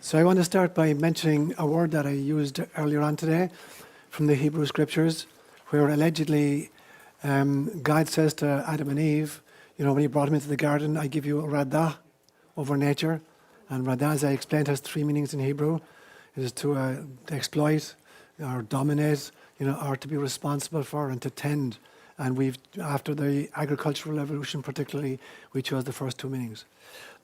So I want to start by mentioning a word that I used earlier on today from the Hebrew Scriptures, where allegedly God says to Adam and Eve, when he brought them into the garden, I give you radah over nature. And radah, as I explained, has three meanings in Hebrew. It is to exploit or dominate, or to be responsible for and to tend. And after the agricultural revolution particularly, we chose the first two meanings.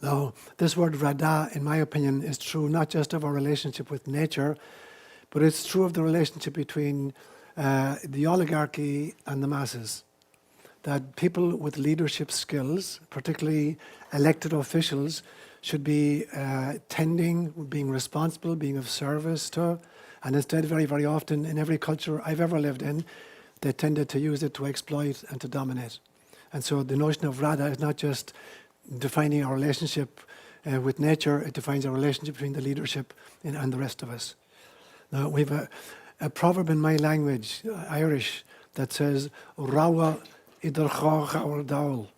Now, this word radah, in my opinion, is true not just of our relationship with nature, but it's true of the relationship between the oligarchy and the masses. That people with leadership skills, particularly elected officials, should be tending, being responsible, being of service to, and instead very, very often in every culture I've ever lived in, they tended to use it to exploit and to dominate. And so the notion of radah is not just defining our relationship with nature, it defines our relationship between the leadership and the rest of us. Now, we have a proverb in my language, Irish, that says, Rawa idir our dawl,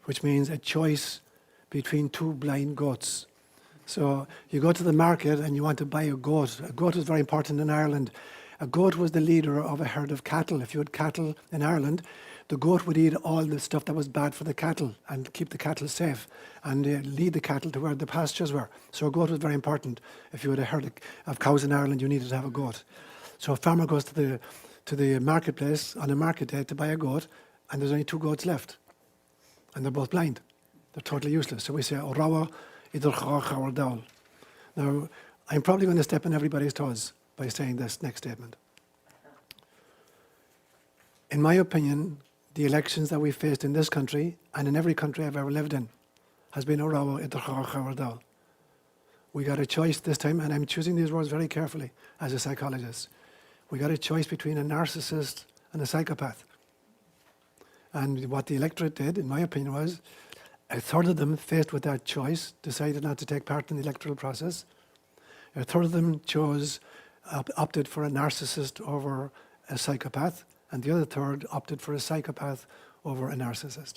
which means a choice between two blind goats. So you go to the market and you want to buy a goat. A goat is very important in Ireland. A goat was the leader of a herd of cattle. If you had cattle in Ireland, the goat would eat all the stuff that was bad for the cattle and keep the cattle safe and lead the cattle to where the pastures were. So a goat was very important. If you had a herd of cows in Ireland, you needed to have a goat. So a farmer goes to the marketplace on a market day to buy a goat, and there's only two goats left. And they're both blind. They're totally useless. So we say, Orawa idir chawar dawl. Now, I'm probably going to step on everybody's toes by saying this next statement. In my opinion, the elections that we faced in this country and in every country I've ever lived in has been Orawa idir chawar dawl. We got a choice this time, and I'm choosing these words very carefully as a psychologist. We got a choice between a narcissist and a psychopath. And what the electorate did, in my opinion, was a third of them, faced with that choice, decided not to take part in the electoral process. A third of them opted for a narcissist over a psychopath, and the other third opted for a psychopath over a narcissist.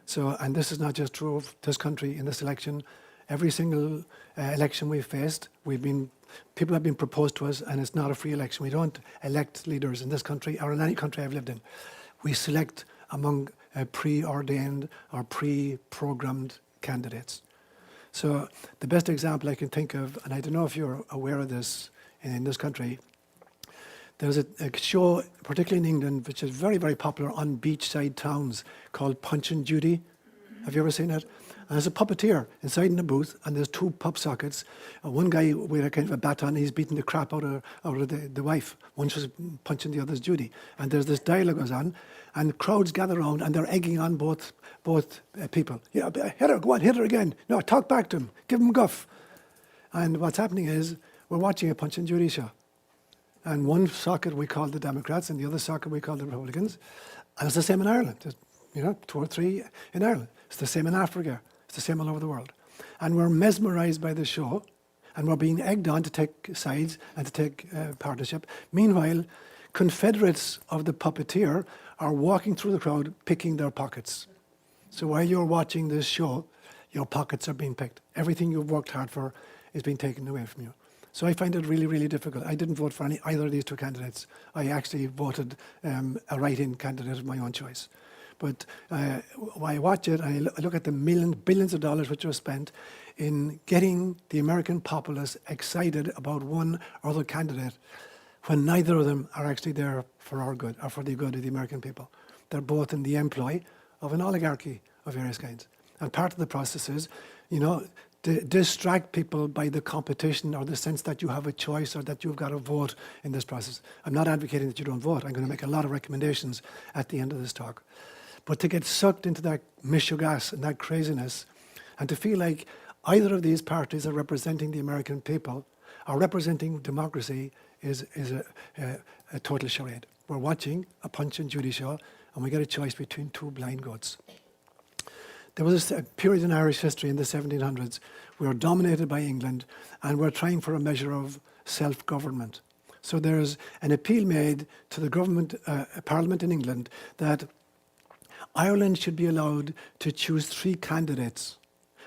So, and this is not just true of this country in this election. Every single election we've faced, people have been proposed to us, and it's not a free election. We don't elect leaders in this country or in any country I've lived in. We select among preordained or pre-programmed candidates. So the best example I can think of, and I don't know if you're aware of this in this country, there's a show, particularly in England, which is very, very popular on beachside towns called Punch and Judy. Have you ever seen it? And there's a puppeteer inside in the booth, and there's two pop sockets. One guy with a kind of a baton, he's beating the crap out of the wife. One's just punching the other's Judy. And there's this dialogue goes on, and crowds gather around, and they're egging on both people. Yeah, hit her, go on, hit her again. No, talk back to him, give him guff. And what's happening is, we're watching a Punch and Judy show. And one socket we call the Democrats, and the other socket we call the Republicans. And it's the same in Ireland. There's, 2 or 3 in Ireland. It's the same in Africa. It's the same all over the world. And we're mesmerized by the show, and we're being egged on to take sides and to take partnership. Meanwhile, confederates of the puppeteer are walking through the crowd picking their pockets. So while you're watching this show, your pockets are being picked. Everything you've worked hard for is being taken away from you. So I find it really, really difficult. I didn't vote for either of these two candidates. I actually voted a write-in candidate of my own choice. But I watch it, and I look at the billions of dollars which were spent in getting the American populace excited about one or other candidate when neither of them are actually there for our good or for the good of the American people. They're both in the employ of an oligarchy of various kinds. And part of the process is, to distract people by the competition or the sense that you have a choice or that you've got to vote in this process. I'm not advocating that you don't vote. I'm going to make a lot of recommendations at the end of this talk. But to get sucked into that mishugas and that craziness, and to feel like either of these parties are representing the American people or representing democracy is a total charade. We're watching a Punch and Judy show, and we get a choice between two blind goats. There was a period in Irish history in the 1700s. We were dominated by England, and we're trying for a measure of self-government. So there's an appeal made to the government, Parliament in England, that Ireland should be allowed to choose 3 candidates,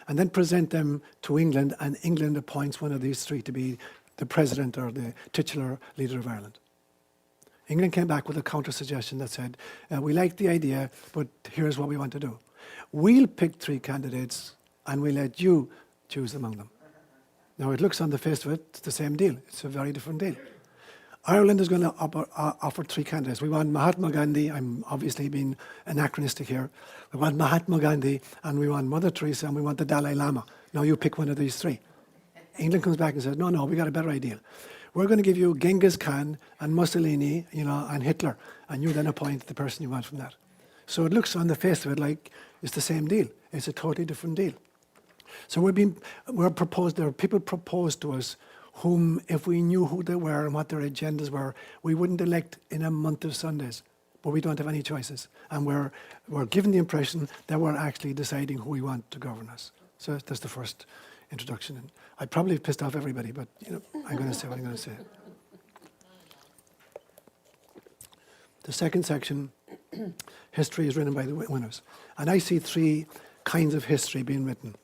and then present them to England, and England appoints one of these three to be the president or the titular leader of Ireland. England came back with a counter-suggestion that said, we like the idea, but here's what we want to do. We'll pick three candidates and we'll let you choose among them. Now, it looks on the face of it, it's the same deal. It's a very different deal. Ireland is going to offer three candidates. We want Mahatma Gandhi. I'm obviously being anachronistic here. We want Mahatma Gandhi, and we want Mother Teresa, and we want the Dalai Lama. Now you pick one of these three. England comes back and says, no, we got a better idea. We're going to give you Genghis Khan and Mussolini, and Hitler, and you then appoint the person you want from that. So it looks on the face of it like it's the same deal. It's a totally different deal. So there are people proposed to us whom, if we knew who they were and what their agendas were, we wouldn't elect in a month of Sundays. But we don't have any choices. And we're given the impression that we're actually deciding who we want to govern us. So that's the first introduction. And I probably pissed off everybody, but I'm going to say what I'm going to say. The second section, history is written by the winners. And I see three kinds of history being written.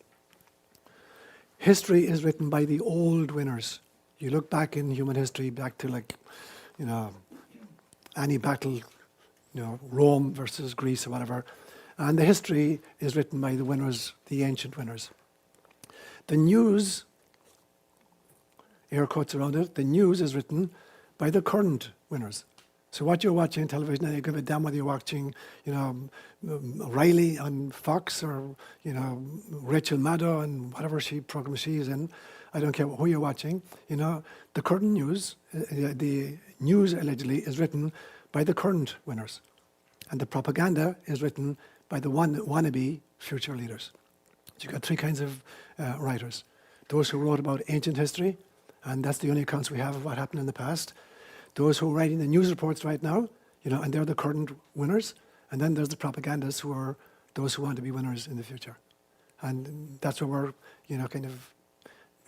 History is written by the old winners. You look back in human history, back to any battle, Rome versus Greece or whatever. And the history is written by the winners, the ancient winners. The news, air quotes around it, the news is written by the current winners. So what you're watching on television, and you give a damn whether you're watching, Riley on Fox or, Rachel Maddow and whatever program she is in. I don't care who you're watching. The current news, the news allegedly is written by the current winners. And the propaganda is written by the wannabe future leaders. So you've got three kinds of writers. Those who wrote about ancient history, and that's the only accounts we have of what happened in the past. Those who are writing the news reports right now, and they're the current winners. And then there's the propagandists who are those who want to be winners in the future. And that's what we're, kind of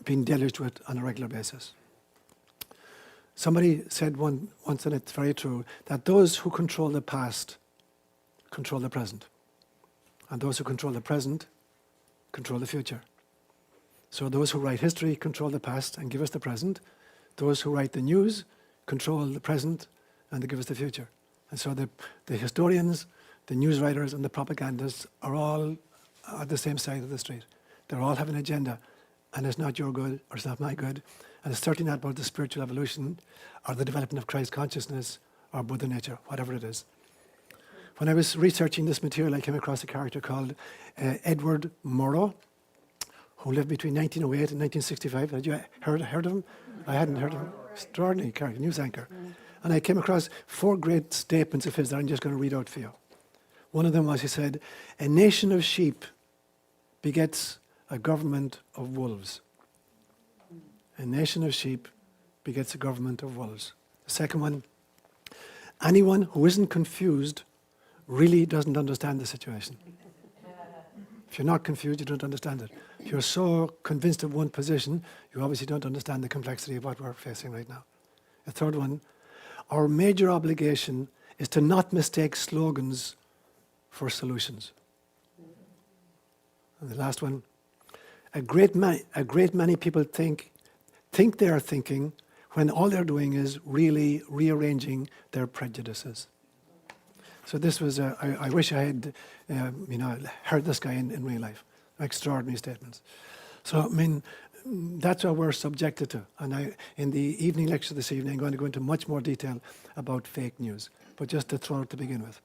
being deluged with on a regular basis. Somebody said once, and it's very true, that those who control the past control the present. And those who control the present control the future. So those who write history control the past and give us the present. Those who write the news control the present and they give us the future. And so the historians, the news writers and the propagandists are all at the same side of the street. They all have an agenda, and it's not your good or it's not my good, and it's certainly not about the spiritual evolution or the development of Christ consciousness or Buddha nature, whatever it is. When I was researching this material, I came across a character called Edward Murrow, who lived between 1908 and 1965. Had you heard of him? I hadn't heard of him. Extraordinary character, news anchor. And I came across 4 great statements of his that I'm just going to read out for you. One of them was, he said, a nation of sheep begets a government of wolves. A nation of sheep begets a government of wolves. The second one, anyone who isn't confused really doesn't understand the situation. If you're not confused, you don't understand it. If you're so convinced of one position, you obviously don't understand the complexity of what we're facing right now. The third one, our major obligation is to not mistake slogans for solutions. And the last one, a great many people think they are thinking when all they're doing is really rearranging their prejudices. So this was, I wish I had, heard this guy in real life. Extraordinary statements. So, that's what we're subjected to. And in the evening lecture this evening, I'm going to go into much more detail about fake news. But just to throw it to begin with.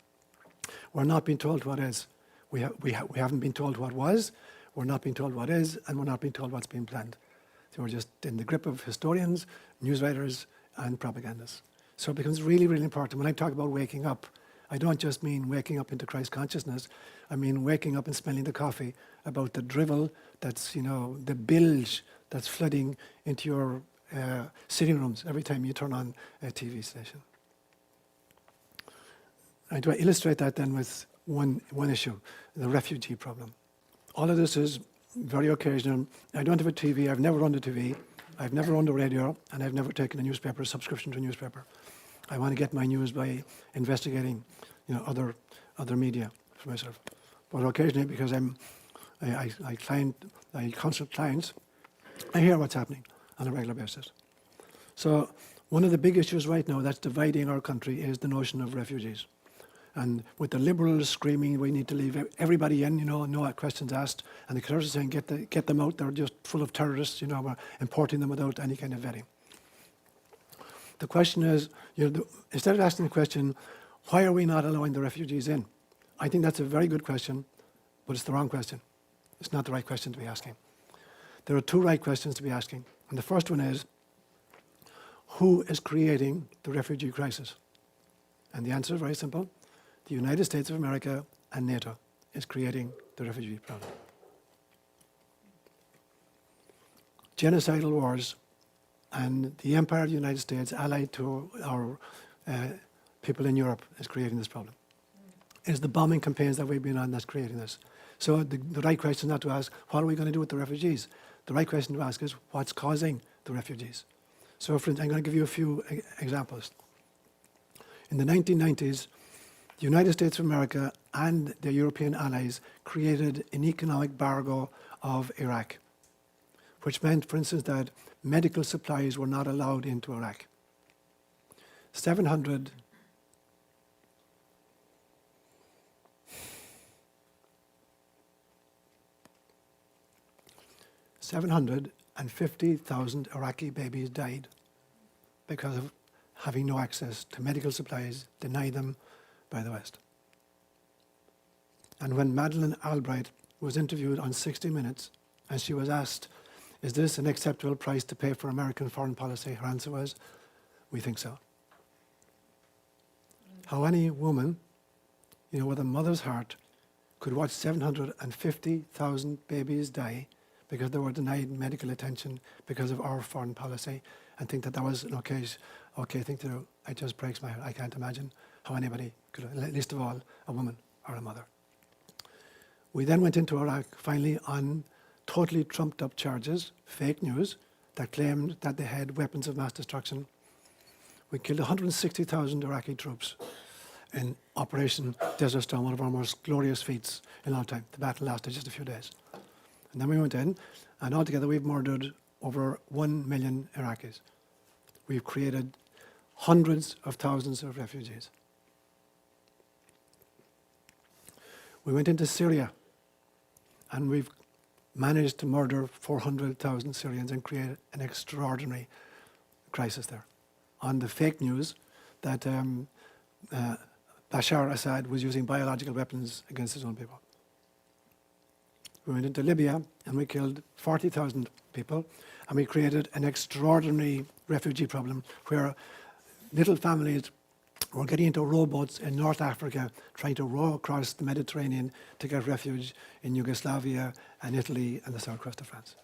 We're not being told what is. We haven't been told what was, we're not being told what is, and we're not being told what's being planned. So we're just in the grip of historians, news writers, and propagandists. So it becomes really, really important. When I talk about waking up, I don't just mean waking up into Christ consciousness. I mean waking up and smelling the coffee about the drivel that's, the bilge that's flooding into your sitting rooms every time you turn on a TV station. I do illustrate that then with one issue, the refugee problem. All of this is very occasional. I don't have a TV. I've never owned a TV. I've never owned a radio, and I've never taken a subscription to a newspaper. I want to get my news by investigating, other media for myself. But occasionally, because I'm I consult clients. I hear what's happening on a regular basis. So one of the big issues right now that's dividing our country is the notion of refugees. And with the liberals screaming, we need to leave everybody in, no questions asked, and the conservatives saying, get them out, they're just full of terrorists, we're importing them without any kind of vetting. The question is, instead of asking the question, why are we not allowing the refugees in? I think that's a very good question, but it's the wrong question. It's not the right question to be asking. There are two right questions to be asking. And the first one is, who is creating the refugee crisis? And the answer is very simple. The United States of America and NATO is creating the refugee problem. Genocidal wars and the Empire of the United States allied to our people in Europe is creating this problem. It's the bombing campaigns that we've been on that's creating this. So the right question is not to ask, what are we going to do with the refugees? The right question to ask is, what's causing the refugees? So for instance, I'm going to give you a few examples. In the 1990s, the United States of America and their European allies created an economic embargo of Iraq, which meant, for instance, that medical supplies were not allowed into Iraq. 750,000 Iraqi babies died because of having no access to medical supplies denied them by the West. And when Madeleine Albright was interviewed on 60 Minutes and she was asked, is this an acceptable price to pay for American foreign policy? Her answer was, we think so. How any woman, with a mother's heart could watch 750,000 babies die because they were denied medical attention because of our foreign policy and think that was an okay thing to do. It just breaks my heart. I can't imagine how anybody could, least of all, a woman or a mother. We then went into Iraq, finally, on totally trumped up charges, fake news, that claimed that they had weapons of mass destruction. We killed 160,000 Iraqi troops in Operation Desert Storm, one of our most glorious feats in a long time. The battle lasted just a few days. And then we went in, and altogether we've murdered over 1 million Iraqis. We've created hundreds of thousands of refugees. We went into Syria, and we've managed to murder 400,000 Syrians and create an extraordinary crisis there on the fake news that Bashar Assad was using biological weapons against his own people. We went into Libya and we killed 40,000 people, and we created an extraordinary refugee problem where little families were getting into rowboats in North Africa trying to row across the Mediterranean to get refuge in Yugoslavia and Italy and the south coast of France.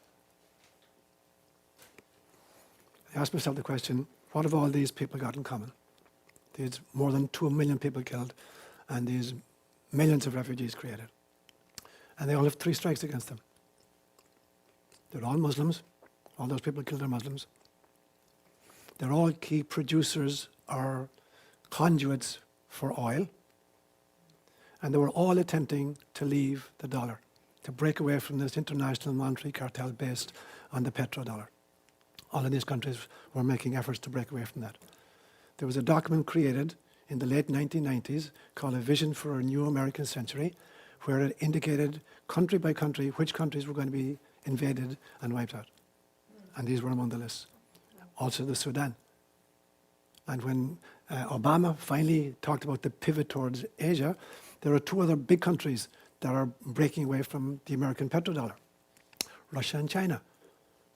I asked myself the question, what have all these people got in common? There's more than 2 million people killed and these millions of refugees created. And they all have 3 strikes against them. They're all Muslims. All those people killed are Muslims. They're all key producers or conduits for oil. And they were all attempting to leave the dollar, to break away from this international monetary cartel based on the petrodollar. All of these countries were making efforts to break away from that. There was a document created in the late 1990s called A Vision for a New American Century, where it indicated country by country which countries were going to be invaded and wiped out. And these were among the lists. Also the Sudan. And when Obama finally talked about the pivot towards Asia, there are 2 other big countries that are breaking away from the American petrodollar. Russia and China.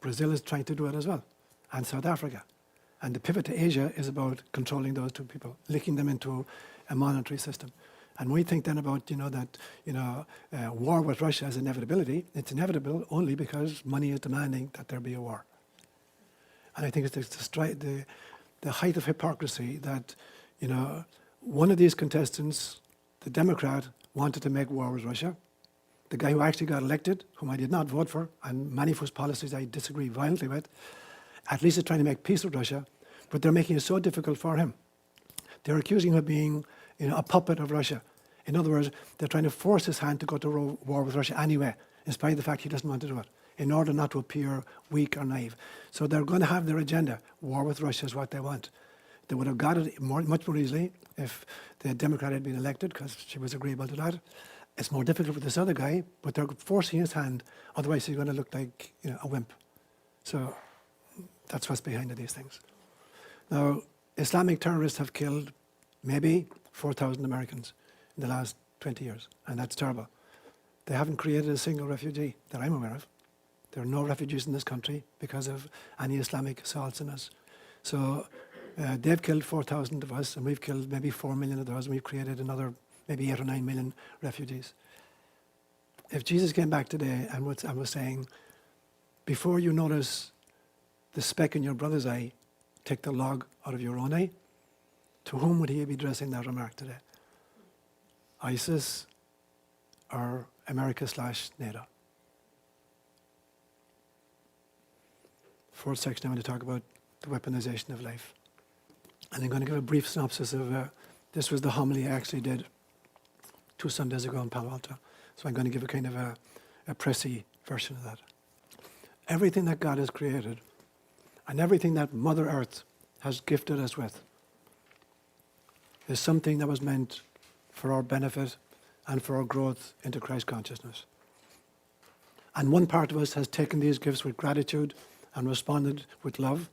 Brazil is trying to do it as well, and South Africa. And the pivot to Asia is about controlling those 2 people, linking them into a monetary system. And we think then about, war with Russia as inevitability. It's inevitable only because money is demanding that there be a war. And I think it's the height of hypocrisy that, one of these contestants, the Democrat, wanted to make war with Russia. The guy who actually got elected, whom I did not vote for, and many of whose policies I disagree violently with, at least is trying to make peace with Russia, but they're making it so difficult for him. They're accusing him of being a puppet of Russia. In other words, they're trying to force his hand to go to war with Russia anyway, in spite of the fact he doesn't want to do it, in order not to appear weak or naive. So they're going to have their agenda. War with Russia is what they want. They would have got it much more easily if the Democrat had been elected, because she was agreeable to that. It's more difficult with this other guy, but they're forcing his hand, otherwise he's going to look like a wimp. So that's what's behind these things. Now, Islamic terrorists have killed maybe 4,000 Americans in the last 20 years, and that's terrible. They haven't created a single refugee that I'm aware of. There are no refugees in this country because of any Islamic assaults on us. So they've killed 4,000 of us, and we've killed maybe 4 million of those, and we've created another maybe 8 or 9 million refugees. If Jesus came back today and was saying, before you notice the speck in your brother's eye, take the log out of your own eye, to whom would he be addressing that remark today? ISIS or America/NATO? Fourth section, I'm going to talk about the weaponization of life. And I'm going to give a brief synopsis of, this was the homily I actually did 2 Sundays ago in Palo Alto. So I'm going to give a kind of a pressy version of that. Everything that God has created and everything that Mother Earth has gifted us with is something that was meant for our benefit and for our growth into Christ consciousness. And one part of us has taken these gifts with gratitude and responded with love,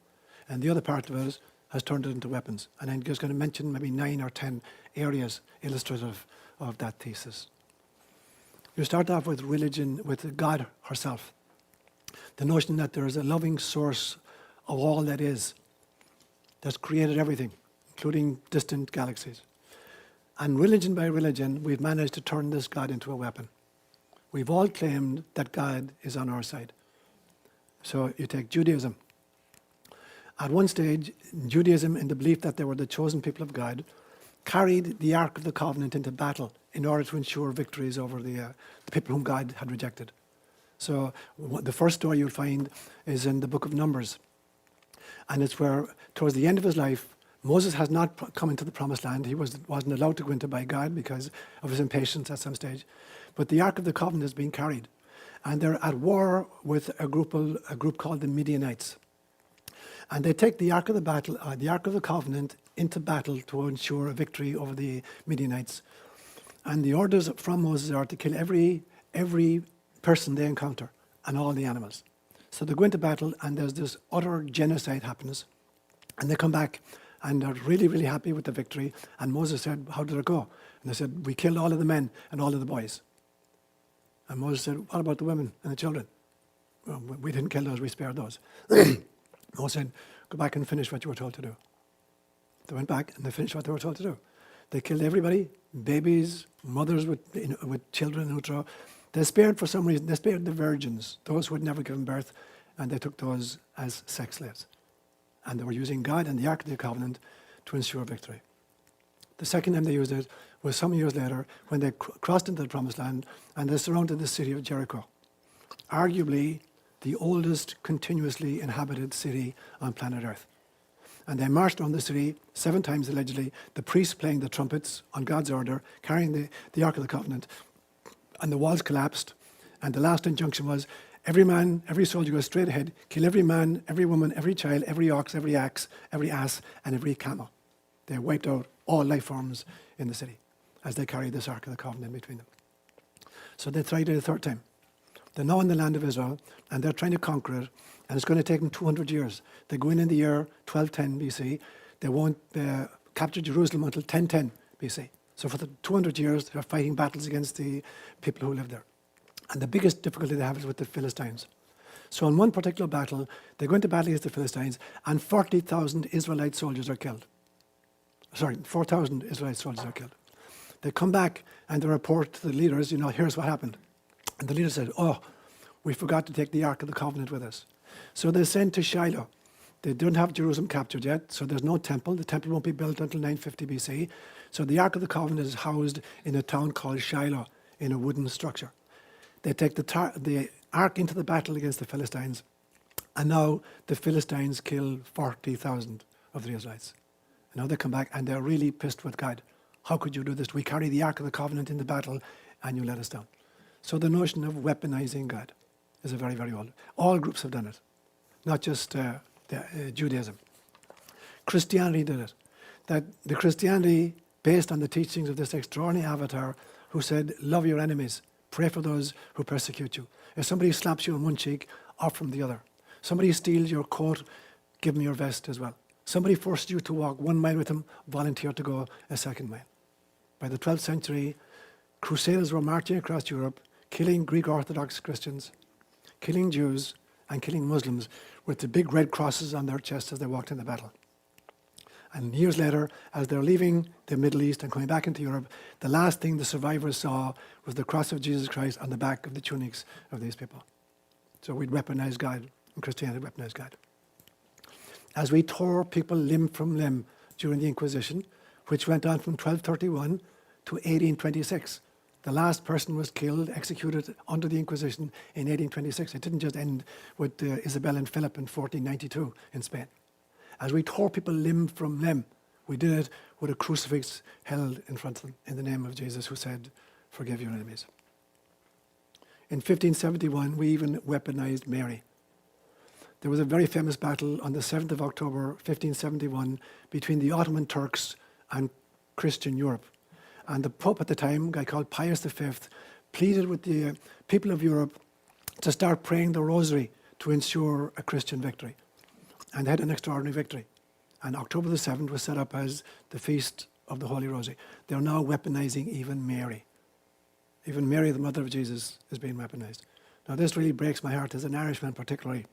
and the other part of us has turned it into weapons. And I'm just going to mention maybe 9 or 10 areas illustrative of that thesis. You start off with religion, with God herself. The notion that there is a loving source of all that is, that's created everything, including distant galaxies. And religion by religion, we've managed to turn this God into a weapon. We've all claimed that God is on our side. So you take Judaism. At one stage, Judaism, in the belief that they were the chosen people of God, carried the Ark of the Covenant into battle in order to ensure victories over the people whom God had rejected. So the first story you'll find is in the book of Numbers. And it's where, towards the end of his life, Moses has not come into the promised land. He wasn't allowed to go into by God because of his impatience at some stage. But the Ark of the Covenant is being carried. And they're at war with a group called the Midianites. And they take the Ark of the Covenant into battle to ensure a victory over the Midianites. And the orders from Moses are to kill every person they encounter and all the animals. So they go into battle, and there's this utter genocide happens. And they come back, and they're really, really happy with the victory. And Moses said, how did it go? And they said, we killed all of the men and all of the boys. And Moses said, what about the women and the children? Well, we didn't kill those, we spared those. Moses said, go back and finish what you were told to do. They went back and they finished what they were told to do. They killed everybody, babies, mothers with children in utero. They spared, for some reason, they spared the virgins, those who had never given birth, and they took those as sex slaves. And they were using God and the Ark of the Covenant to ensure victory. The second time they used it was some years later when they crossed into the Promised Land and they surrounded the city of Jericho, arguably the oldest continuously inhabited city on planet Earth. And they marched around the city 7 times allegedly, the priests playing the trumpets on God's order, carrying the Ark of the Covenant, and the walls collapsed. And the last injunction was, every man, every soldier goes straight ahead, kill every man, every woman, every child, every ox, every ass, and every camel. They wiped out all life forms in the city as they carried this Ark of the Covenant between them. So they tried it a third time. They're now in the land of Israel, and they're trying to conquer it, and it's going to take them 200 years. They go in the year 1210 BC. They won't capture Jerusalem until 1010 BC. So for the 200 years, they're fighting battles against the people who live there. And the biggest difficulty they have is with the Philistines. So in one particular battle, they go into battle against the Philistines, and 40,000 Israelite soldiers are killed. 4,000 Israelite soldiers are killed. They come back and they report to the leaders, here's what happened. And the leader said, we forgot to take the Ark of the Covenant with us. So they sent to Shiloh. They don't have Jerusalem captured yet, so there's no temple. The temple won't be built until 950 BC. So the Ark of the Covenant is housed in a town called Shiloh in a wooden structure. They take the Ark into the battle against the Philistines, and now the Philistines kill 40,000 of the Israelites. And now they come back and they're really pissed with God. How could you do this? We carry the Ark of the Covenant in the battle and you let us down. So the notion of weaponizing God is a very, very old. All groups have done it, not just Judaism. Christianity did it. That the Christianity based on the teachings of this extraordinary avatar who said, love your enemies, pray for those who persecute you. If somebody slaps you on one cheek, offer them the other. Somebody steals your coat, give them your vest as well. Somebody forced you to walk 1 mile with them, volunteer to go a second mile. By the 12th century, crusaders were marching across Europe, killing Greek Orthodox Christians, killing Jews, and killing Muslims with the big red crosses on their chests as they walked in the battle. And years later, as they're leaving the Middle East and coming back into Europe, the last thing the survivors saw was the cross of Jesus Christ on the back of the tunics of these people. So we'd weaponize God, and Christianity weaponized God. As we tore people limb from limb during the Inquisition, which went on from 1231 to 1826. The last person was killed, executed under the Inquisition in 1826. It didn't just end with Isabel and Philip in 1492 in Spain. As we tore people limb from limb, we did it with a crucifix held in front of them in the name of Jesus, who said, forgive your enemies. In 1571, we even weaponized Mary. There was a very famous battle on the 7th of October, 1571, between the Ottoman Turks and Christian Europe. And the Pope at the time, a guy called Pius V, pleaded with the people of Europe to start praying the Rosary to ensure a Christian victory. And they had an extraordinary victory. And October the 7th was set up as the Feast of the Holy Rosary. They're now weaponizing even Mary. Even Mary, the mother of Jesus, is being weaponized. Now this really breaks my heart as an Irishman particularly.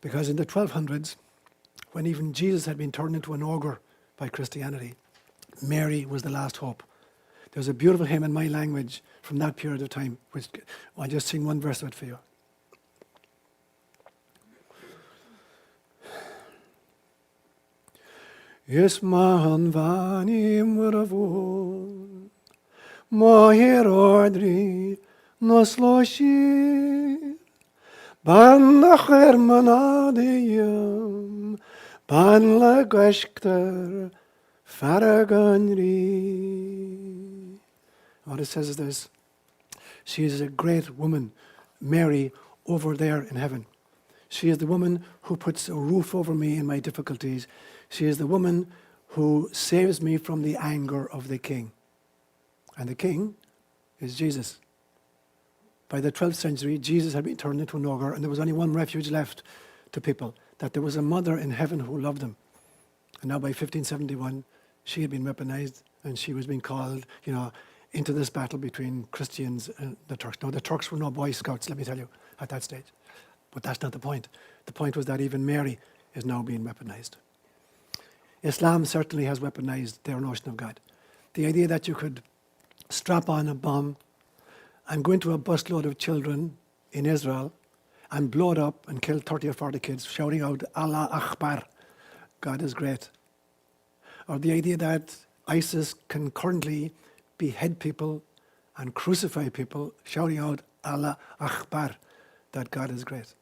Because in the 1200s, when even Jesus had been turned into an ogre by Christianity, Mary was the last hope. There's a beautiful hymn in my language from that period of time, which I'll just sing one verse of it for you. Ismahan vani muravun, mohir ordri nosloshir, ban la hermanadiyam, ban la gashkter faraganri. What it says is this: she is a great woman, Mary, over there in heaven. She is the woman who puts a roof over me in my difficulties. She is the woman who saves me from the anger of the king. And the king is Jesus. By the 12th century, Jesus had been turned into an ogre, and there was only one refuge left to people, that there was a mother in heaven who loved them. And now by 1571, she had been weaponized, and she was being called, into this battle between Christians and the Turks. Now, the Turks were no Boy Scouts, let me tell you, at that stage. But that's not the point. The point was that even Mary is now being weaponized. Islam certainly has weaponized their notion of God. The idea that you could strap on a bomb and go into a busload of children in Israel and blow it up and kill 30 or 40 kids, shouting out, Allah Akbar, God is great. Or the idea that ISIS can currently behead people and crucify people, shouting out, Allah Akbar, that God is great.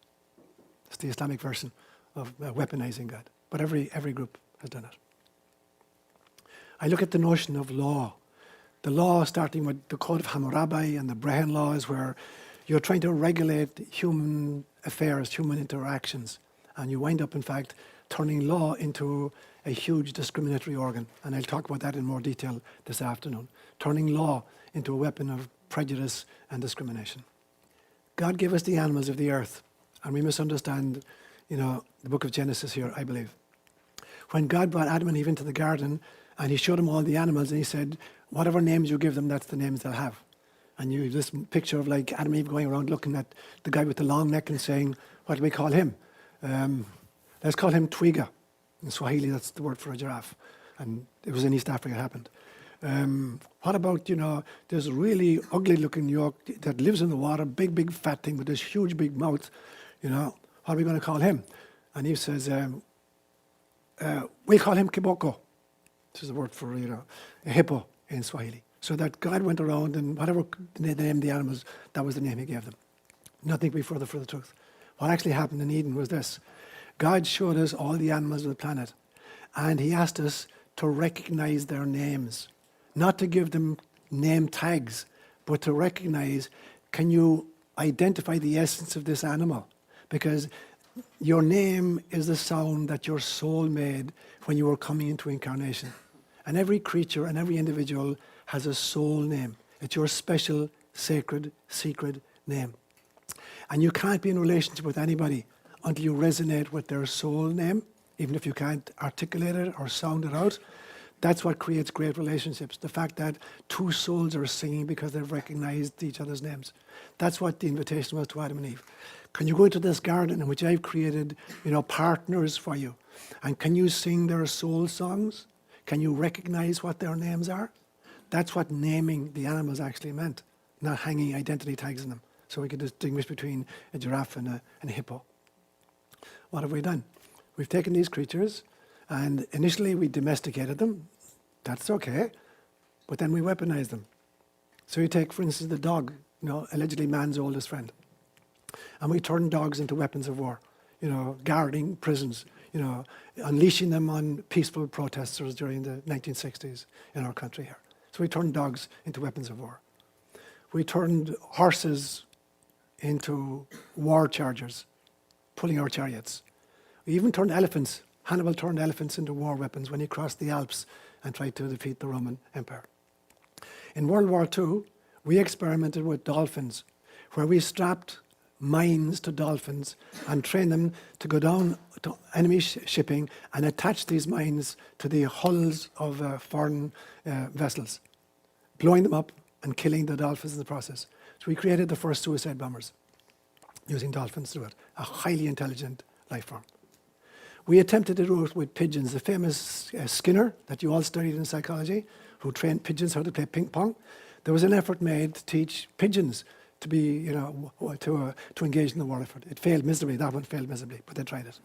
It's the Islamic version of weaponizing God. But every group has done it. I look at the notion of law. The law starting with the Code of Hammurabi and the Brehon laws, where you're trying to regulate human affairs, human interactions. And you wind up, in fact, turning law into a huge discriminatory organ. And I'll talk about that in more detail this afternoon. Turning law into a weapon of prejudice and discrimination. God gave us the animals of the earth. And we misunderstand, the book of Genesis here, I believe. When God brought Adam and Eve into the garden, and he showed them all the animals, and he said, whatever names you give them, that's the names they'll have. And you this picture of like Adam and Eve going around looking at the guy with the long neck and saying, what do we call him? Let's call him Twiga. In Swahili, that's the word for a giraffe. And it was in East Africa it happened. What about, this really ugly looking yolk that lives in the water, big fat thing with this huge big mouth, what are we going to call him? And Eve says, we'll call him Kiboko. This is the word for, a hippo in Swahili. So that God went around and whatever they named the animals, that was the name he gave them. Nothing could be further from the truth. What actually happened in Eden was this. God showed us all the animals of the planet. And he asked us to recognize their names, not to give them name tags, but to recognize, can you identify the essence of this animal? Because your name is the sound that your soul made when you were coming into incarnation. And every creature and every individual has a soul name. It's your special, sacred, secret name. And you can't be in a relationship with anybody until you resonate with their soul name, even if you can't articulate it or sound it out. That's what creates great relationships. The fact that two souls are singing because they've recognized each other's names. That's what the invitation was to Adam and Eve. Can you go into this garden in which I've created, partners for you? And can you sing their soul songs? Can you recognize what their names are? That's what naming the animals actually meant, not hanging identity tags on them. So we could distinguish between a giraffe and a hippo. What have we done? We've taken these creatures, and initially we domesticated them. That's okay. But then we weaponized them. So you take, for instance, the dog, allegedly man's oldest friend. And we turned dogs into weapons of war, guarding prisons, unleashing them on peaceful protesters during the 1960s in our country here. So we turned dogs into weapons of war. We turned horses into war chargers, pulling our chariots. We even turned elephants. Hannibal turned elephants into war weapons when he crossed the Alps and tried to defeat the Roman Empire. In World War II, we experimented with dolphins, where we strapped mines to dolphins and trained them to go down to enemy shipping and attach these mines to the hulls of foreign vessels, blowing them up and killing the dolphins in the process. So we created the first suicide bombers using dolphins to do it, a highly intelligent life form. We attempted to do it with pigeons. The famous Skinner that you all studied in psychology, who trained pigeons how to play ping pong. There was an effort made to teach pigeons to be, to engage in the war effort. It failed miserably. That one failed miserably, but they tried it.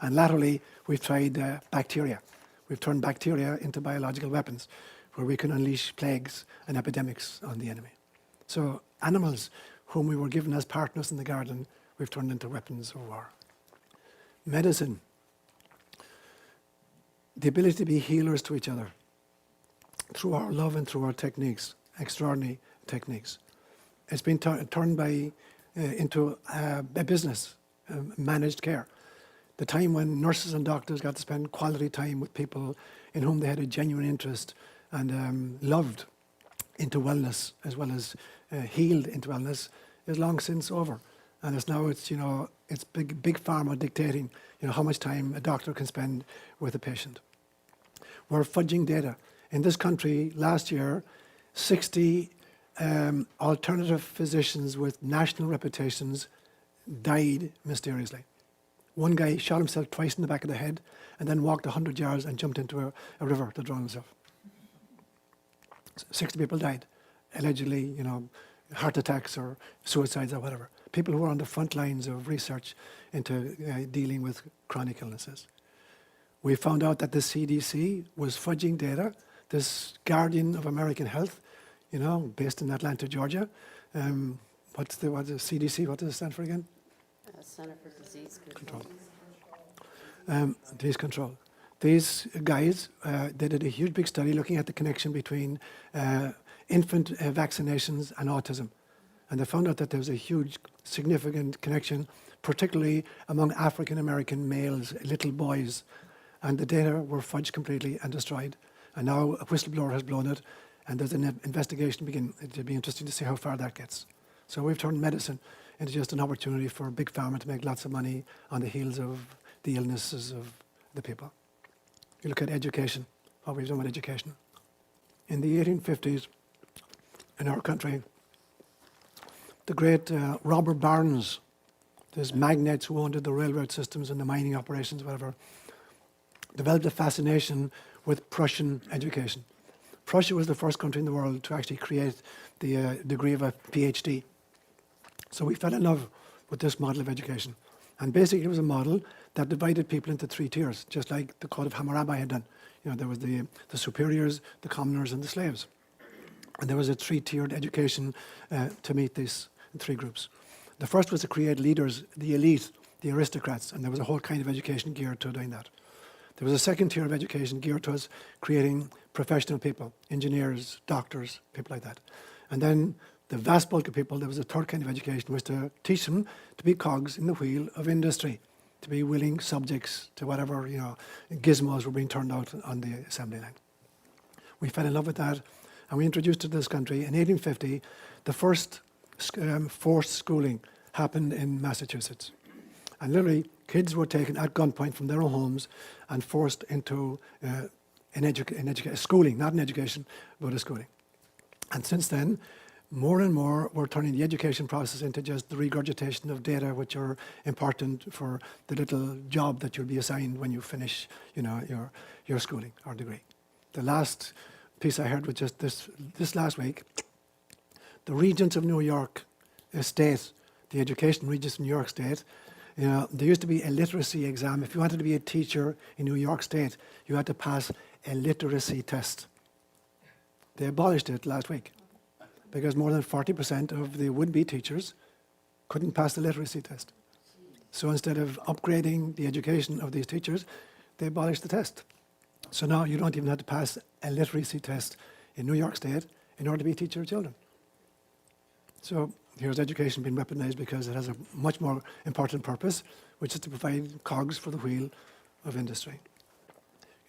And latterly, we've tried bacteria. We've turned bacteria into biological weapons, where we can unleash plagues and epidemics on the enemy. So animals whom we were given as partners in the garden, we've turned into weapons of war. Medicine. The ability to be healers to each other through our love and through our techniques, extraordinary techniques. It's been turned into a business, managed care. The time when nurses and doctors got to spend quality time with people in whom they had a genuine interest and loved into wellness as well as healed into wellness is long since over. And it's big pharma dictating, how much time a doctor can spend with a patient. We're fudging data. In this country, last year, 60 alternative physicians with national reputations died mysteriously. One guy shot himself twice in the back of the head and then walked 100 yards and jumped into a river to drown himself. 60 people died, allegedly, heart attacks or suicides or whatever. People who are on the front lines of research into dealing with chronic illnesses. We found out that the CDC was fudging data. This guardian of American health, based in Atlanta, Georgia. What's the CDC? What does it stand for again? Center for Disease Control. Disease control. These guys, they did a huge big study looking at the connection between infant vaccinations and autism. And they found out that there was a huge, significant connection, particularly among African American males, little boys. And the data were fudged completely and destroyed. And now a whistleblower has blown it, and there's an investigation begin. It'll be interesting to see how far that gets. So we've turned medicine into just an opportunity for big pharma to make lots of money on the heels of the illnesses of the people. You look at education, what we've done with education. In the 1850s, in our country, the great Robert Barnes, these magnates who owned the railroad systems and the mining operations, whatever, developed a fascination with Prussian education. Prussia was the first country in the world to actually create the degree of a PhD. So we fell in love with this model of education. And basically it was a model that divided people into three tiers, just like the Code of Hammurabi had done. There was the superiors, the commoners, and the slaves. And there was a three-tiered education to meet these three groups. The first was to create leaders, the elite, the aristocrats, and there was a whole kind of education geared to doing that. There was a second tier of education geared towards creating professional people, engineers, doctors, people like that. And then the vast bulk of people, there was a third kind of education, was to teach them to be cogs in the wheel of industry, to be willing subjects to whatever, gizmos were being turned out on the assembly line. We fell in love with that, and we introduced it to this country. In 1850, the first forced schooling happened in Massachusetts. And literally, kids were taken at gunpoint from their own homes and forced into schooling, not an education, but a schooling. And since then, more and more, we're turning the education process into just the regurgitation of data which are important for the little job that you'll be assigned when you finish, your schooling or degree. The last piece I heard was just this last week. The Regents of New York State, the education regents of New York State, there used to be a literacy exam. If you wanted to be a teacher in New York State, you had to pass a literacy test. They abolished it last week because more than 40% of the would-be teachers couldn't pass the literacy test. So instead of upgrading the education of these teachers, they abolished the test. So now you don't even have to pass a literacy test in New York State in order to be a teacher of children. So here's education being weaponized because it has a much more important purpose, which is to provide cogs for the wheel of industry.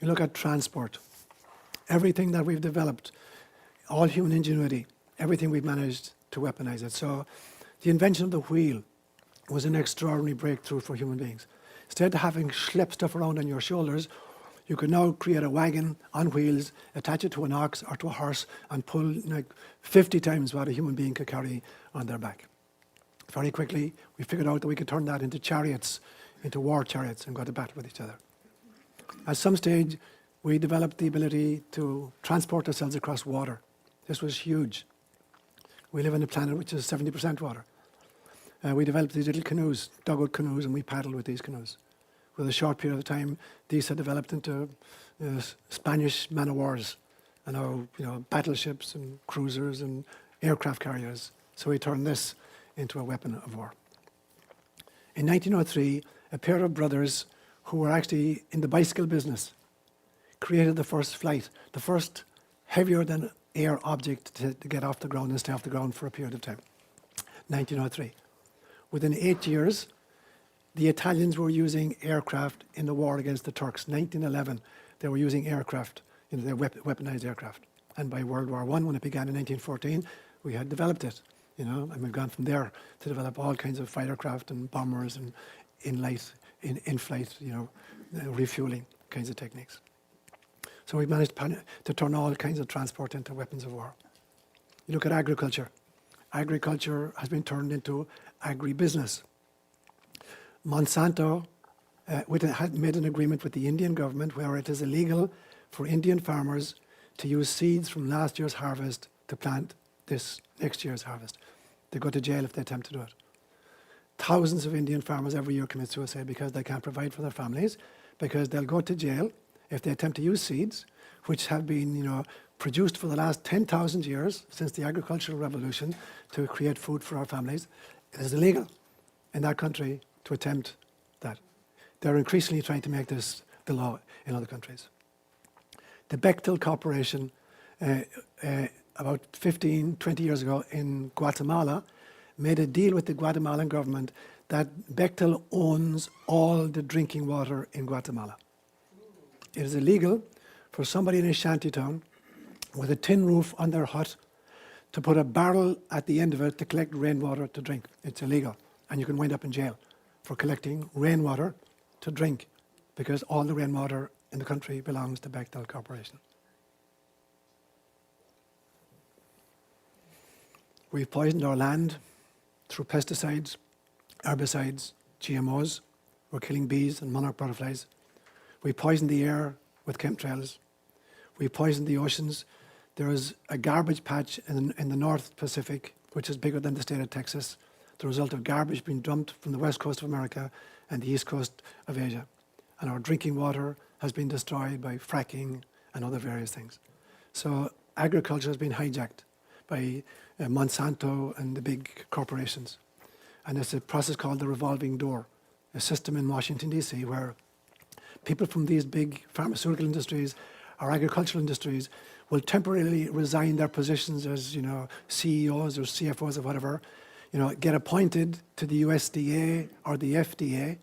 You look at transport. Everything that we've developed, all human ingenuity, everything we've managed to weaponize it. So the invention of the wheel was an extraordinary breakthrough for human beings. Instead of having schlep stuff around on your shoulders, you could now create a wagon on wheels, attach it to an ox or to a horse, and pull 50 times what a human being could carry on their back. Very quickly, we figured out that we could turn that into chariots, into war chariots, and go to battle with each other. At some stage, we developed the ability to transport ourselves across water. This was huge. We live on a planet which is 70% water. We developed these little canoes, dugout canoes, and we paddled with these canoes. With a short period of time, these had developed into Spanish man-of-wars, and now battleships and cruisers and aircraft carriers. So we turned this into a weapon of war. In 1903, a pair of brothers who were actually in the bicycle business created the first flight, the first heavier than air object to get off the ground and stay off the ground for a period of time. 1903. Within 8 years, the Italians were using aircraft in the war against the Turks. 1911, they were using aircraft, their weaponized aircraft. And by World War I, when it began in 1914, we had developed it, and we've gone from there to develop all kinds of fighter craft and bombers and in-flight, refueling kinds of techniques. So we've managed to turn all kinds of transport into weapons of war. You look at agriculture. Agriculture has been turned into agribusiness. Monsanto had made an agreement with the Indian government where it is illegal for Indian farmers to use seeds from last year's harvest to plant this next year's harvest. They go to jail if they attempt to do it. Thousands of Indian farmers every year commit suicide because they can't provide for their families, because they'll go to jail if they attempt to use seeds which have been produced for the last 10,000 years since the agricultural revolution to create food for our families. It is illegal in that country to attempt that. They're increasingly trying to make this the law in other countries. The Bechtel Corporation, about 15, 20 years ago in Guatemala, made a deal with the Guatemalan government that Bechtel owns all the drinking water in Guatemala. It is illegal for somebody in a shanty town with a tin roof on their hut to put a barrel at the end of it to collect rainwater to drink. It's illegal, and you can wind up in jail for collecting rainwater to drink, because all the rainwater in the country belongs to Bechtel Corporation. We've poisoned our land through pesticides, herbicides, GMOs. We're killing bees and monarch butterflies. We poisoned the air with chemtrails. We poisoned the oceans. There is a garbage patch in the North Pacific, which is bigger than the state of Texas, the result of garbage being dumped from the west coast of America and the east coast of Asia. And our drinking water has been destroyed by fracking and other various things. So agriculture has been hijacked by Monsanto and the big corporations. And it's a process called the revolving door, a system in Washington, D.C., where people from these big pharmaceutical industries or agricultural industries will temporarily resign their positions as, CEOs or CFOs or whatever, get appointed to the USDA or the FDA,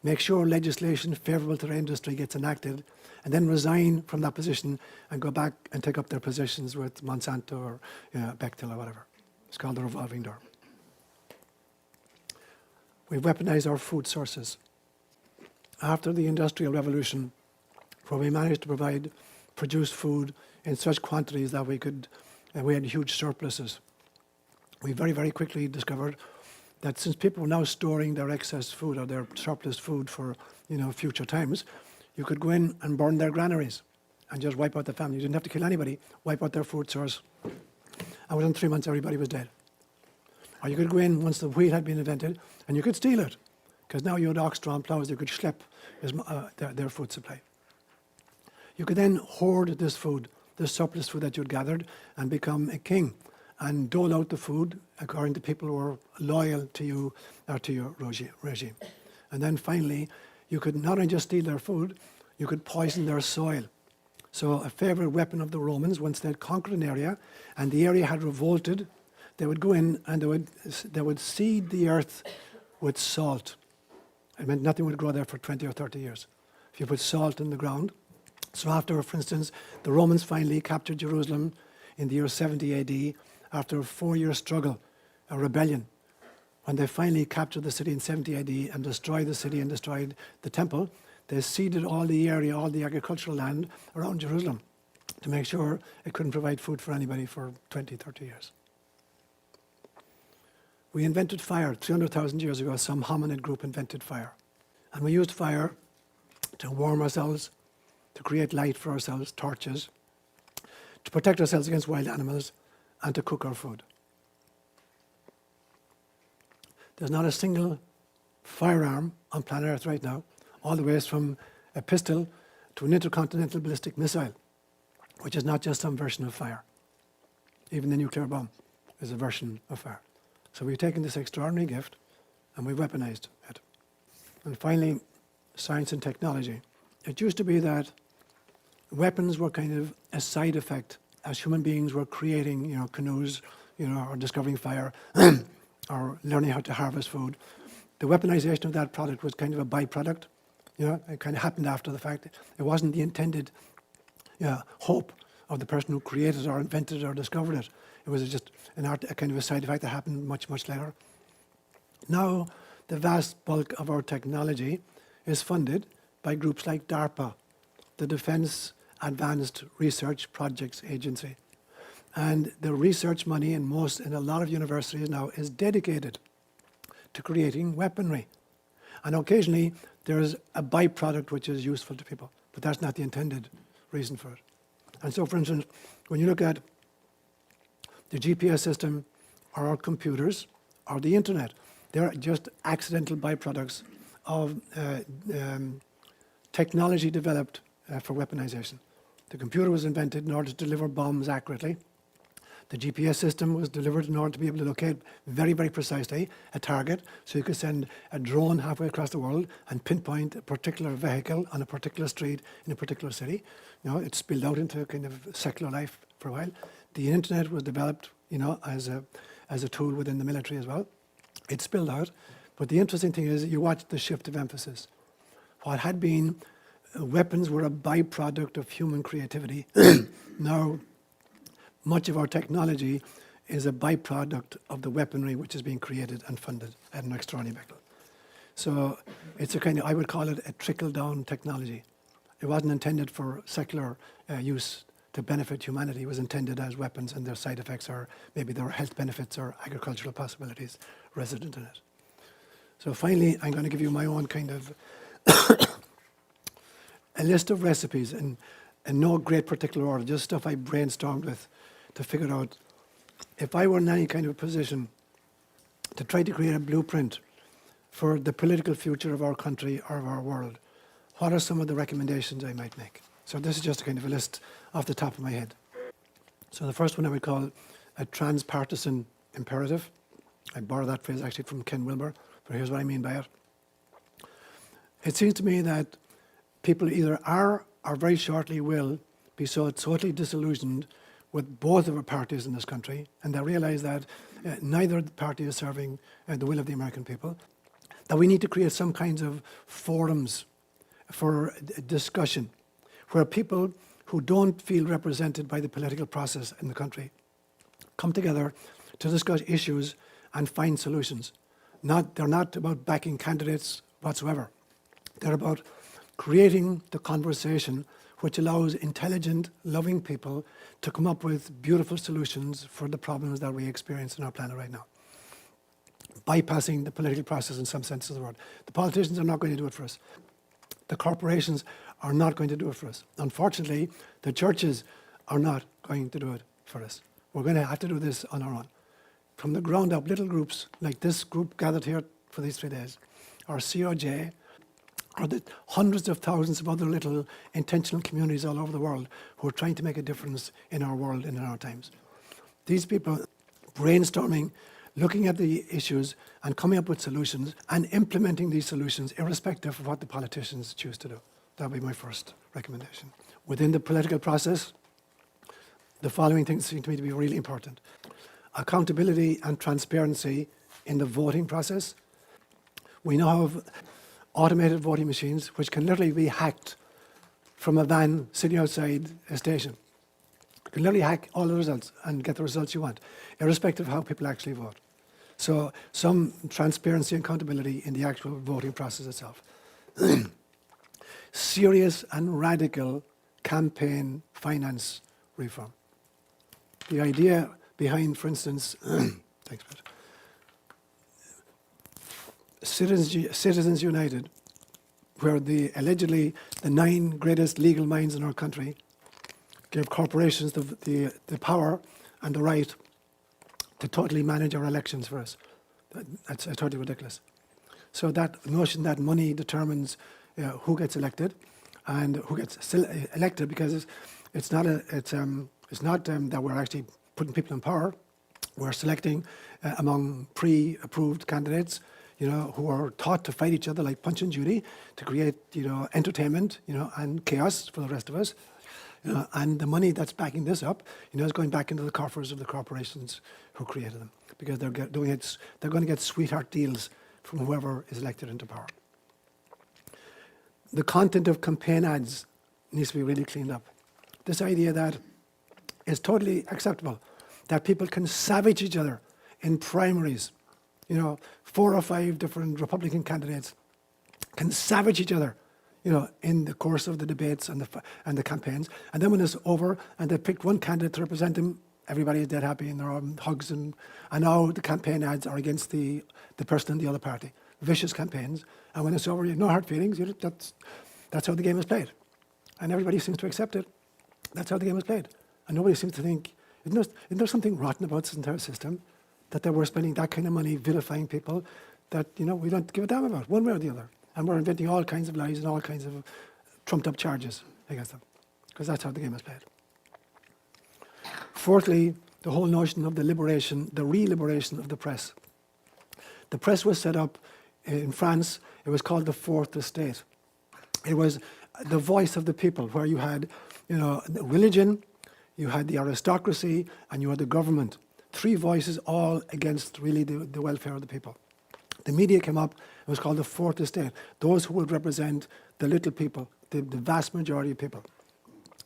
make sure legislation favourable to their industry gets enacted, and then resign from that position and go back and take up their positions with Monsanto or Bechtel or whatever. It's called the revolving door. We've weaponized our food sources. After the Industrial Revolution, where we managed to produce food in such quantities that we had huge surpluses, we very, very quickly discovered that since people were now storing their excess food or their surplus food for future times, you could go in and burn their granaries and just wipe out the family. You didn't have to kill anybody, wipe out their food source. And within 3 months, everybody was dead. Or you could go in once the wheel had been invented and you could steal it, because now you had ox-drawn plows that could schlep their food supply. You could then hoard this food, this surplus food that you'd gathered, and become a king and dole out the food according to people who were loyal to you or to your regime. And then finally, you could not only just steal their food, you could poison their soil. So a favourite weapon of the Romans, once they'd conquered an area and the area had revolted, they would go in and they would seed the earth with salt. It meant nothing would grow there for 20 or 30 years if you put salt in the ground. So after, for instance, the Romans finally captured Jerusalem in the year 70 AD, after a 4-year struggle, a rebellion, when they finally captured the city in 70 AD and destroyed the city and destroyed the temple, they seeded all the area, all the agricultural land around Jerusalem to make sure it couldn't provide food for anybody for 20, 30 years. We invented fire 300,000 years ago. Some hominid group invented fire. And we used fire to warm ourselves, to create light for ourselves, torches, to protect ourselves against wild animals, and to cook our food. There's not a single firearm on planet Earth right now, all the way from a pistol to an intercontinental ballistic missile, which is not just some version of fire. Even the nuclear bomb is a version of fire. So we've taken this extraordinary gift and we've weaponized it. And finally, science and technology. It used to be that weapons were kind of a side effect as human beings were creating, canoes, or discovering fire, or learning how to harvest food. The weaponization of that product was kind of a byproduct. It kind of happened after the fact. It wasn't the intended hope of the person who created or invented or discovered it. It was just a kind of a side effect that happened much, much later. Now, the vast bulk of our technology is funded by groups like DARPA, the Defense Advanced Research Projects Agency. And the research money in a lot of universities now is dedicated to creating weaponry. And occasionally, there's a byproduct which is useful to people, but that's not the intended reason for it. And so, for instance, when you look at the GPS system or our computers or the internet, they're just accidental byproducts of technology developed for weaponization. The computer was invented in order to deliver bombs accurately. The GPS system was delivered in order to be able to locate very, very precisely a target, so you could send a drone halfway across the world and pinpoint a particular vehicle on a particular street in a particular city. It spilled out into kind of secular life for a while. The internet was developed, as a tool within the military as well. It spilled out, but the interesting thing is you watch the shift of emphasis. What had been weapons were a byproduct of human creativity. Now, much of our technology is a byproduct of the weaponry which is being created and funded at an extraordinary level. So it's a kind of, I would call it a trickle-down technology. It wasn't intended for secular use to benefit humanity. It was intended as weapons, and their side effects or maybe their health benefits or agricultural possibilities resident in it. So finally, I'm going to give you my own kind of a list of recipes in no great particular order, just stuff I brainstormed with to figure out if I were in any kind of position to try to create a blueprint for the political future of our country or of our world, what are some of the recommendations I might make? So this is just a kind of a list off the top of my head. So the first one I would call a transpartisan imperative. I borrow that phrase actually from Ken Wilber, but here's what I mean by it. It seems to me that people either are or very shortly will be so totally disillusioned with both of our parties in this country, and they realize that neither party is serving the will of the American people, that we need to create some kinds of forums for discussion where people who don't feel represented by the political process in the country come together to discuss issues and find solutions. They're not about backing candidates whatsoever. They're about creating the conversation which allows intelligent, loving people to come up with beautiful solutions for the problems that we experience in our planet right now, bypassing the political process in some sense of the word. The politicians are not going to do it for us. The corporations are not going to do it for us. Unfortunately, the churches are not going to do it for us. We're going to have to do this on our own. From the ground up, little groups like this group gathered here for these 3 days, or COJ, or the hundreds of thousands of other little intentional communities all over the world who are trying to make a difference in our world and in our times. These people brainstorming, looking at the issues and coming up with solutions and implementing these solutions irrespective of what the politicians choose to do. That would be my first recommendation. Within the political process, the following things seem to me to be really important. Accountability and transparency in the voting process. We now have automated voting machines which can literally be hacked from a van sitting outside a station. You can literally hack all the results and get the results you want, irrespective of how people actually vote. So some transparency and accountability in the actual voting process itself. Serious and radical campaign finance reform. The idea behind, for instance, thanks, Pat. Citizens United, where allegedly the 9 greatest legal minds in our country give corporations the power and the right to totally manage our elections for us. That's totally ridiculous. So that notion that money determines who gets elected and who gets elected, because it's not that we're actually putting people in power. We're selecting among pre-approved candidates, who are taught to fight each other like Punch and Judy to create, entertainment, and chaos for the rest of us. And the money that's backing this up, is going back into the coffers of the corporations who created them, because they're going to get sweetheart deals from whoever is elected into power. The content of campaign ads needs to be really cleaned up. This idea that it's totally acceptable that people can savage each other in primaries. 4 or 5 different Republican candidates can savage each other, in the course of the debates and the campaigns. And then when it's over and they picked one candidate to represent them, everybody is dead happy and they're all hugs. And now the campaign ads are against the person in the other party. Vicious campaigns. And when it's over, you have no hard feelings. That's how the game is played. And everybody seems to accept it. That's how the game is played. And nobody seems to think, isn't there something rotten about this entire system? That we're spending that kind of money vilifying people that, we don't give a damn about, one way or the other. And we're inventing all kinds of lies and all kinds of trumped up charges against them, because that's how the game is played. Fourthly, the whole notion of the re-liberation of the press. The press was set up in France. It was called the Fourth Estate. It was the voice of the people, where you had, religion, you had the aristocracy, and you had the government. 3 voices, all against really the welfare of the people. The media came up. It was called the Fourth Estate. Those who would represent the little people, the vast majority of people.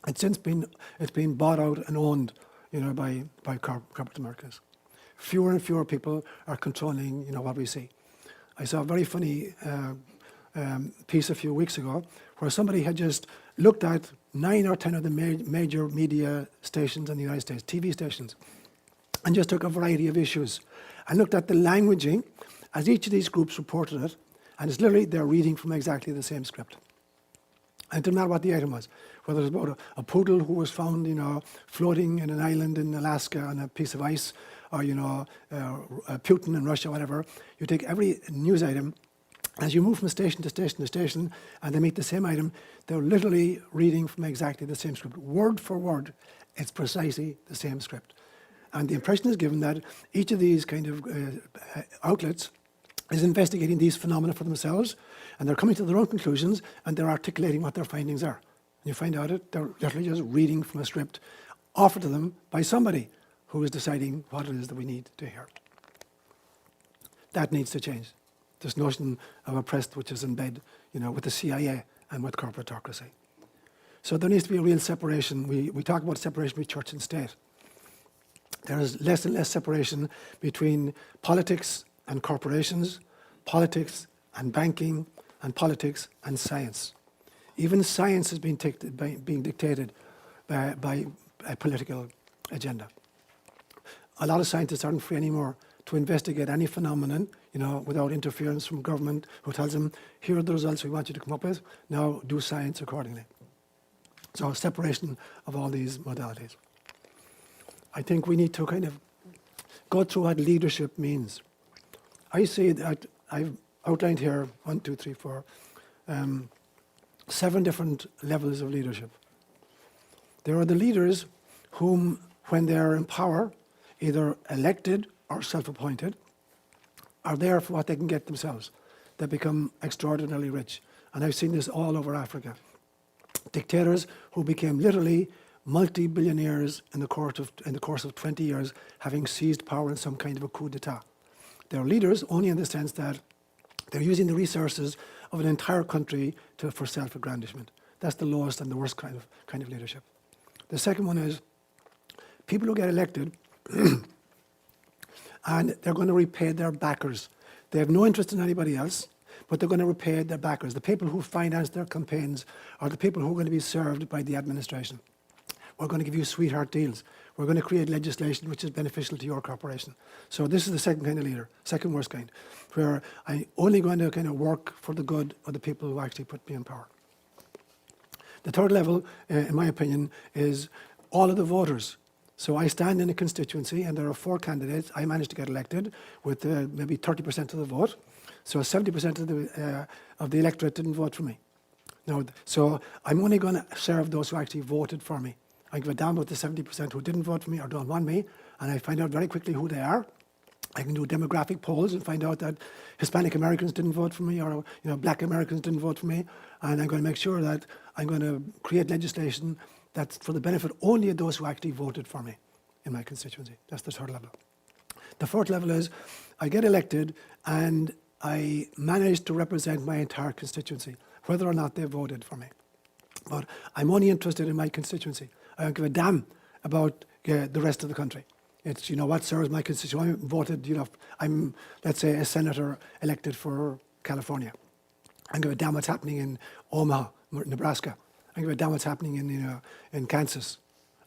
It's been bought out and owned, by corporate Americas. Fewer and fewer people are controlling, what we see. I saw a very funny piece a few weeks ago where somebody had just looked at 9 or 10 of the major media stations in the United States, TV stations, and just took a variety of issues and looked at the languaging as each of these groups reported it, and it's literally they're reading from exactly the same script. And it didn't matter what the item was, whether it was about a poodle who was found, floating in an island in Alaska on a piece of ice, or, Putin in Russia, whatever. You take every news item, as you move from station to station to station, and they meet the same item, they're literally reading from exactly the same script. Word for word, it's precisely the same script. And the impression is given that each of these kind of outlets is investigating these phenomena for themselves, and they're coming to their own conclusions, and they're articulating what their findings are. And you find out that they're literally just reading from a script offered to them by somebody who is deciding what it is that we need to hear. That needs to change. This notion of a press which is in bed, with the CIA and with corporatocracy. So there needs to be a real separation. We talk about separation between church and state. There is less and less separation between politics and corporations, politics and banking, and politics and science. Even science is being dictated by a political agenda. A lot of scientists aren't free anymore to investigate any phenomenon, without interference from government who tells them, here are the results we want you to come up with, now do science accordingly. So separation of all these modalities. I think we need to kind of go through what leadership means. I see that I've outlined here 7 different levels of leadership. There are the leaders whom, when they're in power, either elected or self-appointed, are there for what they can get themselves. They become extraordinarily rich. And I've seen this all over Africa. Dictators who became literally multi-billionaires in the course of 20 years, having seized power in some kind of a coup d'etat. They're leaders only in the sense that they're using the resources of an entire country for self-aggrandizement. That's the lowest and the worst kind of leadership. The second one is people who get elected and they're going to repay their backers. They have no interest in anybody else, but they're going to repay their backers. The people who finance their campaigns are the people who are going to be served by the administration. We're going to give you sweetheart deals. We're going to create legislation which is beneficial to your corporation. So this is the second kind of leader, second worst kind, where I'm only going to kind of work for the good of the people who actually put me in power. The third level, in my opinion, is all of the voters. So I stand in a constituency and there are 4 candidates. I managed to get elected with maybe 30% of the vote. So 70% of the electorate didn't vote for me. Now, so I'm only going to serve those who actually voted for me. I give a damn about the 70% who didn't vote for me or don't want me, and I find out very quickly who they are. I can do demographic polls and find out that Hispanic Americans didn't vote for me, or Black Americans didn't vote for me, and I'm going to make sure that I'm going to create legislation that's for the benefit only of those who actually voted for me in my constituency. That's the third level. The fourth level is I get elected and I manage to represent my entire constituency, whether or not they voted for me. But I'm only interested in my constituency. I don't give a damn about the rest of the country. It's, what serves my constituency. I voted, I'm, let's say, a senator elected for California. I don't give a damn what's happening in Omaha, Nebraska. I don't give a damn what's happening in Kansas.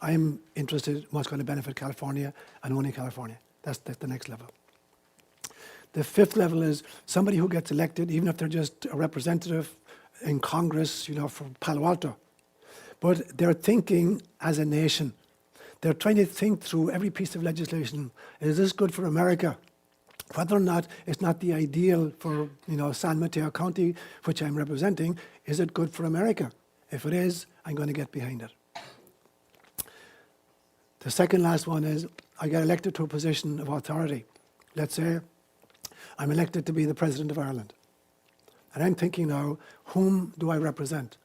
I'm interested in what's going to benefit California and only California. That's the next level. The fifth level is somebody who gets elected, even if they're just a representative in Congress, from Palo Alto. But they're thinking as a nation. They're trying to think through every piece of legislation. Is this good for America? Whether or not it's not the ideal for, San Mateo County, which I'm representing, is it good for America? If it is, I'm going to get behind it. The second last one is I get elected to a position of authority. Let's say I'm elected to be the President of Ireland. And I'm thinking now, whom do I represent?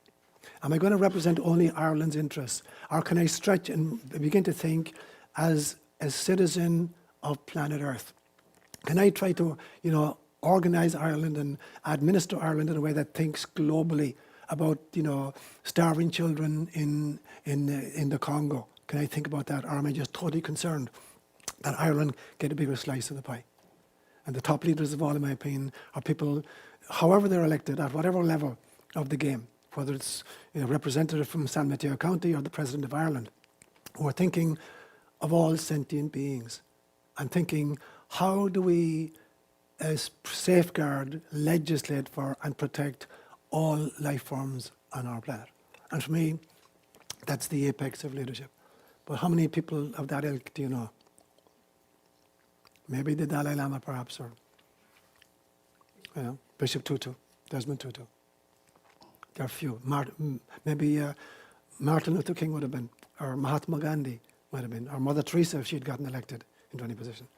Am I going to represent only Ireland's interests? Or can I stretch and begin to think as a citizen of planet Earth? Can I try to, organize Ireland and administer Ireland in a way that thinks globally about, starving children in the Congo? Can I think about that? Or am I just totally concerned that Ireland get a bigger slice of the pie? And the top leaders of all, in my opinion, are people, however they're elected, at whatever level of the game, whether it's a representative from San Mateo County or the President of Ireland, who are thinking of all sentient beings and thinking, how do we safeguard, legislate for, and protect all life forms on our planet? And for me, that's the apex of leadership. But how many people of that ilk do you know? Maybe the Dalai Lama, perhaps, or Bishop Tutu, Desmond Tutu. There are few. Maybe Martin Luther King would have been, or Mahatma Gandhi might have been, or Mother Teresa if she had gotten elected into any position.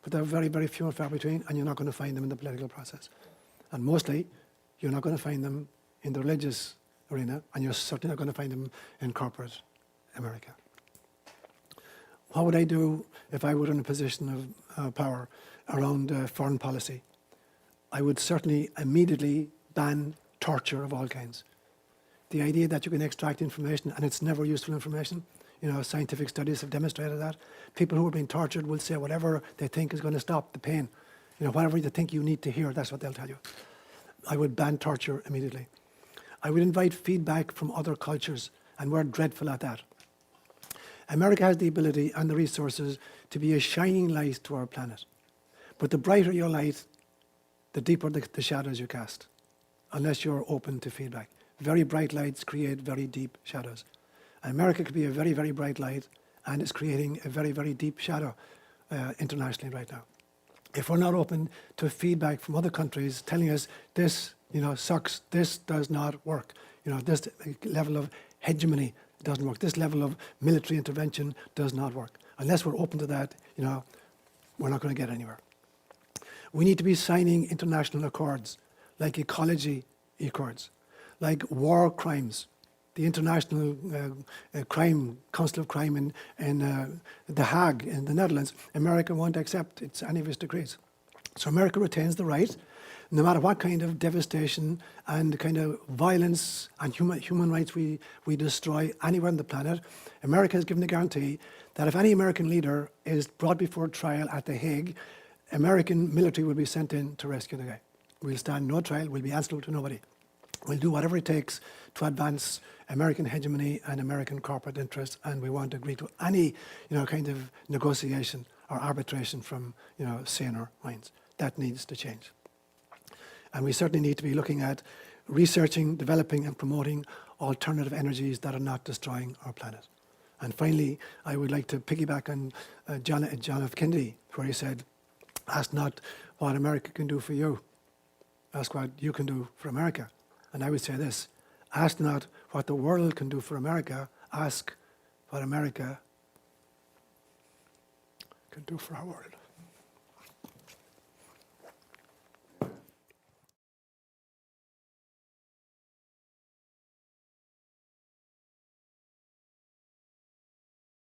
but they're very, very few and far between, and you're not going to find them in the political process. And mostly, you're not going to find them in the religious arena, and you're certainly not going to find them in corporate America. What would I do if I were in a position of power around foreign policy? I would certainly immediately ban torture of all kinds. The idea that you can extract information and it's never useful information, scientific studies have demonstrated that. People who are being tortured will say whatever they think is going to stop the pain. Whatever they think you need to hear, that's what they'll tell you. I would ban torture immediately. I would invite feedback from other cultures, and we're dreadful at that. America has the ability and the resources to be a shining light to our planet. But the brighter your light, the deeper the shadows you cast, unless you're open to feedback. Very bright lights create very deep shadows. And America could be a very, very bright light, and it's creating a very, very deep shadow internationally right now. If we're not open to feedback from other countries telling us this, sucks, this does not work, this level of hegemony doesn't work, this level of military intervention does not work. Unless we're open to that, we're not going to get anywhere. We need to be signing international accords, like ecology accords, like war crimes. The International Council of Crime in The Hague in the Netherlands, America won't accept any of its decrees. So America retains the right, no matter what kind of devastation and kind of violence and human rights we destroy anywhere on the planet, America has given a guarantee that if any American leader is brought before trial at The Hague, American military will be sent in to rescue the guy. We'll stand no trial, we'll be answerable to nobody. We'll do whatever it takes to advance American hegemony and American corporate interests, and we won't agree to any, kind of negotiation or arbitration from, saner minds. That needs to change. And we certainly need to be looking at researching, developing, and promoting alternative energies that are not destroying our planet. And finally, I would like to piggyback on John F. Kennedy, where he said, "Ask not what America can do for you, ask what you can do for America." And I would say this, ask not what the world can do for America, ask what America can do for our world.